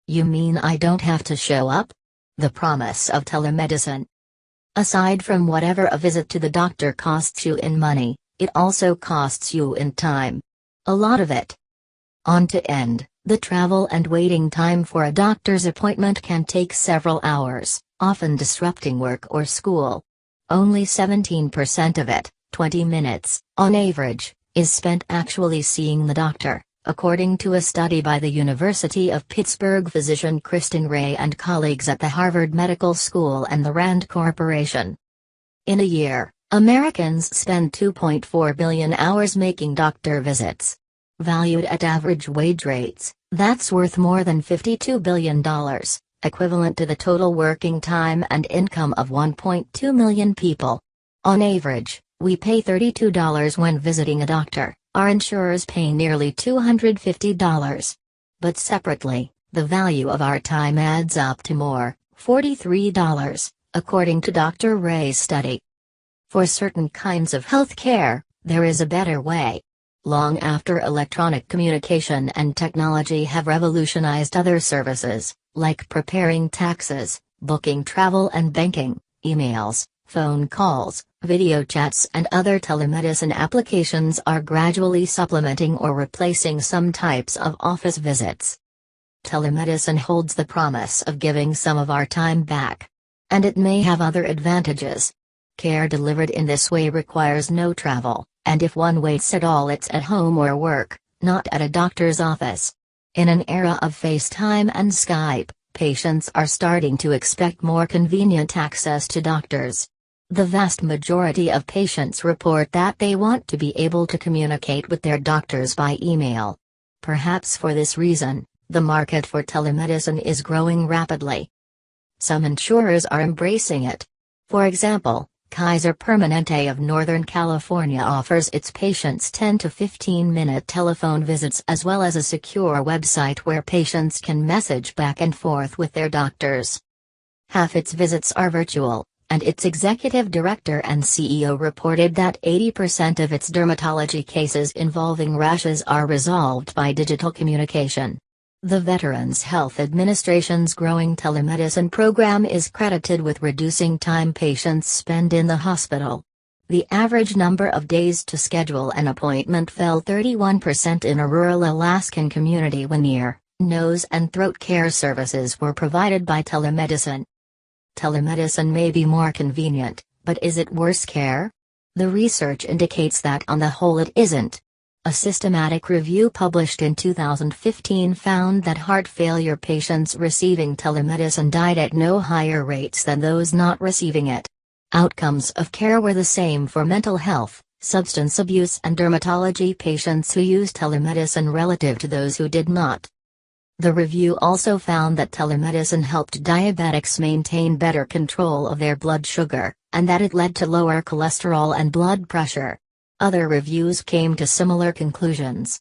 You mean I don't have to show up? The promise of telemedicine. Aside from whatever a visit to the doctor costs you in money, it also costs you in time. A lot of it. On to end, the travel and waiting time for a doctor's appointment can take several hours, often disrupting work or school. Only 17% of it, 20 minutes, on average, is spent actually seeing the doctor, according to a study by the University of Pittsburgh physician Kristen Ray and colleagues at the Harvard Medical School and the Rand Corporation. In a year, Americans spend 2.4 billion hours making doctor visits. Valued at average wage rates, that's worth more than $52 billion, equivalent to the total working time and income of 1.2 million people. On average, we pay $32 when visiting a doctor. Our insurers pay nearly $250. But separately, the value of our time adds up to more, $43, according to Dr. Ray's study. For certain kinds of health care, there is a better way. Long after electronic communication and technology have revolutionized other services, like preparing taxes, booking travel and banking, emails, phone calls, video chats and other telemedicine applications are gradually supplementing or replacing some types of office visits. Telemedicine holds the promise of giving some of our time back. And it may have other advantages. Care delivered in this way requires no travel, and if one waits at all, it's at home or work, not at a doctor's office. In an era of FaceTime and Skype, patients are starting to expect more convenient access to doctors. The vast majority of patients report that they want to be able to communicate with their doctors by email. Perhaps for this reason, the market for telemedicine is growing rapidly. Some insurers are embracing it. For example, Kaiser Permanente of Northern California offers its patients 10 to 15-minute telephone visits as well as a secure website where patients can message back and forth with their doctors. Half its visits are virtual, and its executive director and CEO reported that 80% of its dermatology cases involving rashes are resolved by digital communication. The Veterans Health Administration's growing telemedicine program is credited with reducing time patients spend in the hospital. The average number of days to schedule an appointment fell 31% in a rural Alaskan community when ear, nose and throat care services were provided by telemedicine. Telemedicine may be more convenient, but is it worse care? The research indicates that on the whole it isn't. A systematic review published in 2015 found that heart failure patients receiving telemedicine died at no higher rates than those not receiving it. Outcomes of care were the same for mental health, substance abuse and dermatology patients who used telemedicine relative to those who did not. The review also found that telemedicine helped diabetics maintain better control of their blood sugar, and that it led to lower cholesterol and blood pressure. Other reviews came to similar conclusions.